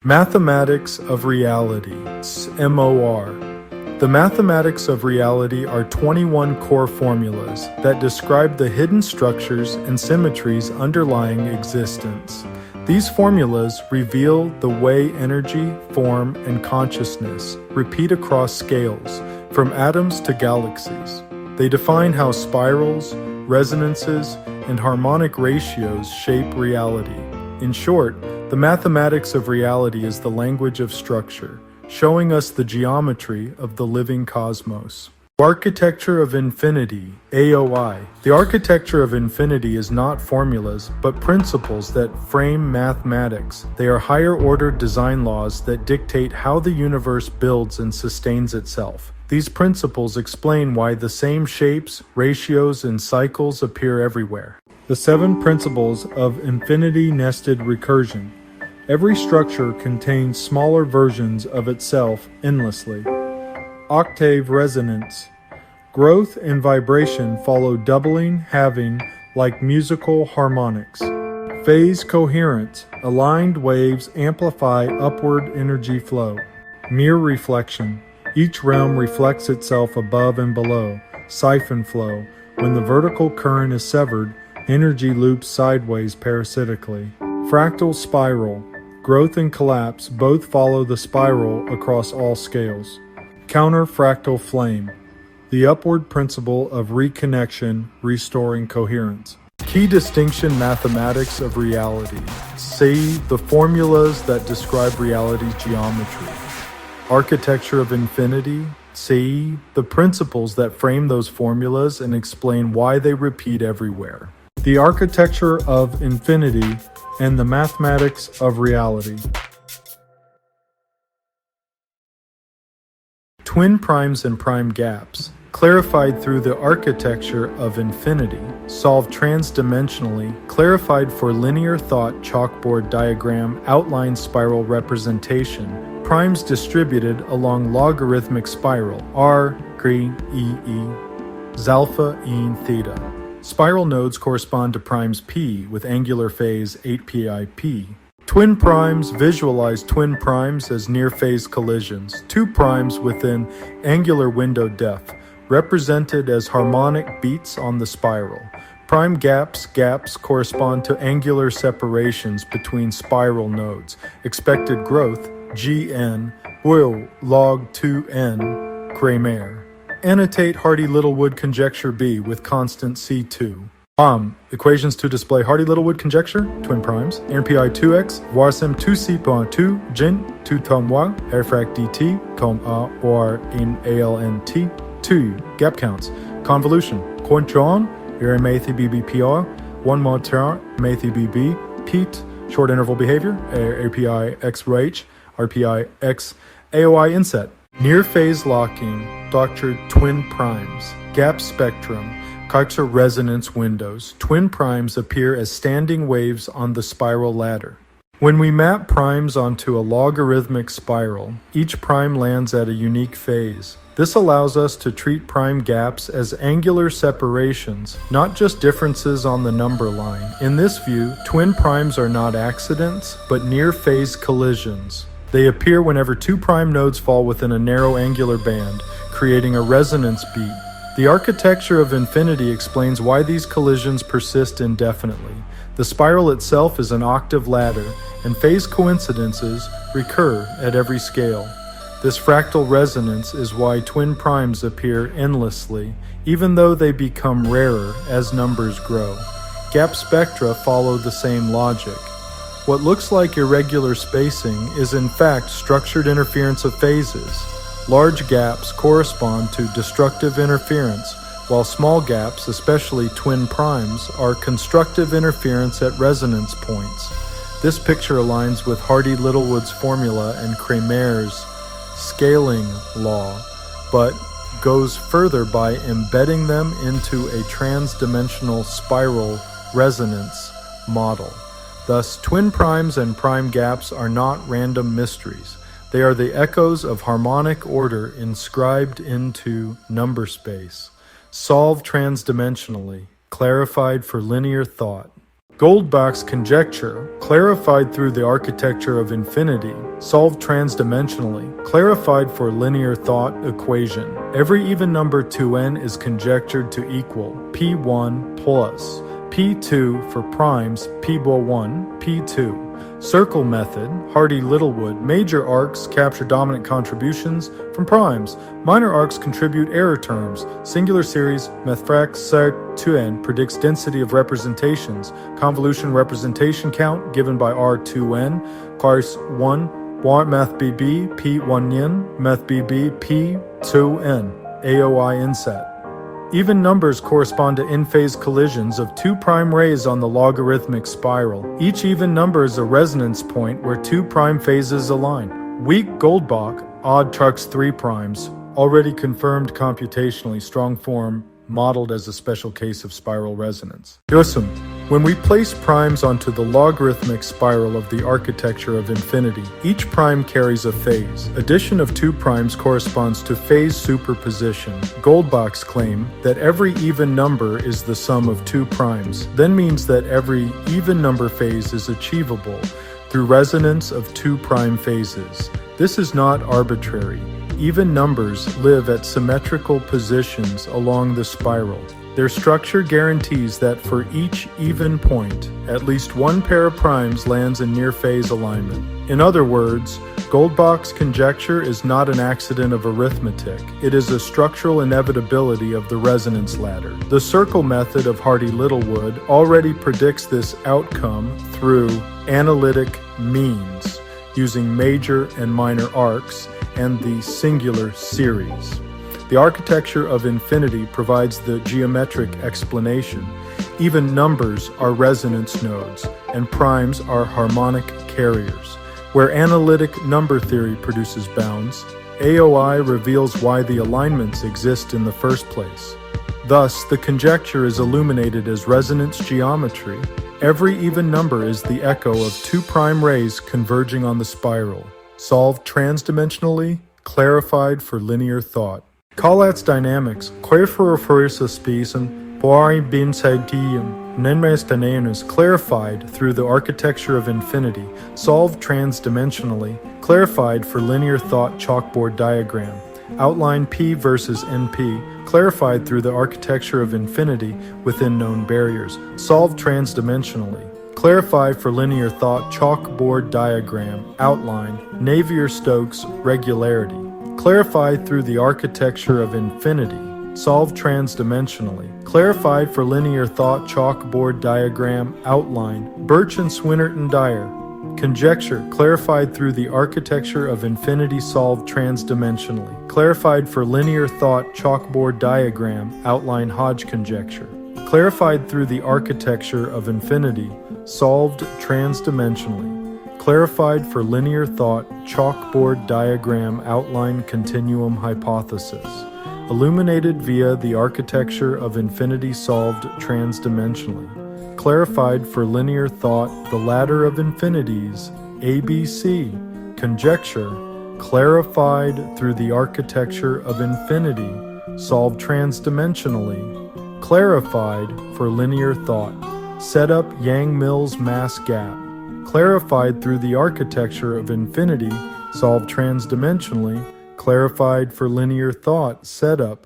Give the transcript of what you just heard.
Mathematics of reality, MOR. The mathematics of reality are 21 core formulas that describe the hidden structures and symmetries underlying existence. These formulas reveal the way energy, form, and consciousness repeat across scales, from atoms to galaxies. They define how spirals, resonances, and harmonic ratios shape reality. In short, the mathematics of reality is the language of structure, showing us the geometry of the living cosmos. Architecture of infinity, AOI. The architecture of infinity is not formulas, but principles that frame mathematics. They are higher-order design laws that dictate how the universe builds and sustains itself. These principles explain why the same shapes, ratios, and cycles appear everywhere. The 7 principles of infinity-nested recursion. Every structure contains smaller versions of itself endlessly. Octave resonance. Growth and vibration follow doubling, halving, like musical harmonics. Phase coherence. Aligned waves amplify upward energy flow. Mirror reflection. Each realm reflects itself above and below. Siphon flow. When the vertical current is severed, energy loops sideways parasitically. Fractal spiral. Growth and collapse both follow the spiral across all scales. Counterfractal flame. The upward principle of reconnection, restoring coherence. Key distinction mathematics of reality. C. The formulas that describe reality's geometry. Architecture of infinity. C. The principles that frame those formulas and explain why they repeat everywhere. The architecture of infinity and the mathematics of reality. Twin primes and prime gaps, clarified through the architecture of infinity, solved transdimensionally, clarified for linear thought chalkboard diagram outline spiral representation, primes distributed along logarithmic spiral, R, G, E, Zalpha, E, theta. Spiral nodes correspond to primes P with angular phase 8πip. Twin primes visualize twin primes as near-phase collisions, 2 primes within angular window depth, represented as harmonic beats on the spiral. Prime gaps correspond to angular separations between spiral nodes. Expected growth, Gn, will log 2n, Kramer. Annotate Hardy-Littlewood conjecture B with constant C2. Equations to display Hardy-Littlewood conjecture, twin primes, NPI 2x, voici 2c.2, gen 2 tom y, frac dt, comme a or in ALNT. 2. Gap counts. Convolution. Quantron, Mathy BBPR, 1 mod term, Mathy BB, Pete, short interval behavior, API X Rh, RPI X, AOI inset. Near phase locking, doctored twin primes, gap spectrum, Kaiser resonance windows. Twin primes appear as standing waves on the spiral ladder. When we map primes onto a logarithmic spiral, each prime lands at a unique phase. This allows us to treat prime gaps as angular separations, not just differences on the number line. In this view, twin primes are not accidents, but near-phase collisions. They appear whenever 2 prime nodes fall within a narrow angular band, creating a resonance beat. The architecture of infinity explains why these collisions persist indefinitely. The spiral itself is an octave ladder, and phase coincidences recur at every scale. This fractal resonance is why twin primes appear endlessly, even though they become rarer as numbers grow. Gap spectra follow the same logic. What looks like irregular spacing is in fact structured interference of phases. Large gaps correspond to destructive interference, while small gaps, especially twin primes, are constructive interference at resonance points. This picture aligns with Hardy-Littlewood's formula and Kramer's scaling law, but goes further by embedding them into a trans-dimensional spiral resonance model. Thus, twin primes and prime gaps are not random mysteries. They are the echoes of harmonic order inscribed into number space, solved transdimensionally, clarified for linear thought. Goldbach's conjecture, clarified through the architecture of infinity, solved transdimensionally, clarified for linear thought equation. Every even number 2n is conjectured to equal p1 plus p2 for primes, p1, p2. Circle method, Hardy-Littlewood. Major arcs capture dominant contributions from primes. Minor arcs contribute error terms. Singular series, methfrac-2n predicts density of representations. Convolution representation count given by R2n. Cars 1, math BB, P1n, math BB, P2n. AOI inset. Even numbers correspond to in-phase collisions of two prime rays on the logarithmic spiral. Each even number is a resonance point where two prime phases align. Weak Goldbach, odd trucks 3 primes, already confirmed computationally, strong form, modeled as a special case of spiral resonance. Yosem, when we place primes onto the logarithmic spiral of the architecture of infinity, each prime carries a phase. Addition of 2 primes corresponds to phase superposition. Goldbach's claim that every even number is the sum of 2 primes then means that every even number phase is achievable through resonance of 2 prime phases. This is not arbitrary. Even numbers live at symmetrical positions along the spiral. Their structure guarantees that for each even point, at least one pair of primes lands in near-phase alignment. In other words, Goldbach's conjecture is not an accident of arithmetic. It is a structural inevitability of the resonance ladder. The circle method of Hardy-Littlewood already predicts this outcome through analytic means, using major and minor arcs and the singular series. The architecture of infinity provides the geometric explanation. Even numbers are resonance nodes, and primes are harmonic carriers. Where analytic number theory produces bounds, AOI reveals why the alignments exist in the first place. Thus, the conjecture is illuminated as resonance geometry. Every even number is the echo of 2 prime rays converging on the spiral, solved transdimensionally, clarified for linear thought. Collatz dynamics, clarified through the architecture of infinity, solved transdimensionally, clarified for linear thought chalkboard diagram. Outline P versus NP, clarified through the architecture of infinity within known barriers, solved transdimensionally. Clarify for linear thought chalkboard diagram, outline, Navier Stokes, regularity. Clarified through the architecture of infinity, solved transdimensionally. Clarified for linear thought chalkboard diagram, outline, Birch and Swinnerton Dyer. Conjecture, clarified through the architecture of infinity, solved transdimensionally. Clarified for linear thought chalkboard diagram, outline Hodge conjecture. Clarified through the architecture of infinity, solved transdimensionally. Clarified for linear thought chalkboard diagram, outline continuum hypothesis. Illuminated via the architecture of infinity, solved transdimensionally. Clarified for linear thought the ladder of infinities, ABC. Conjecture, clarified through the architecture of infinity, solved transdimensionally. Clarified for linear thought. Setup Yang-Mills mass gap. Clarified through the architecture of infinity, solved transdimensionally. Clarified for linear thought. Setup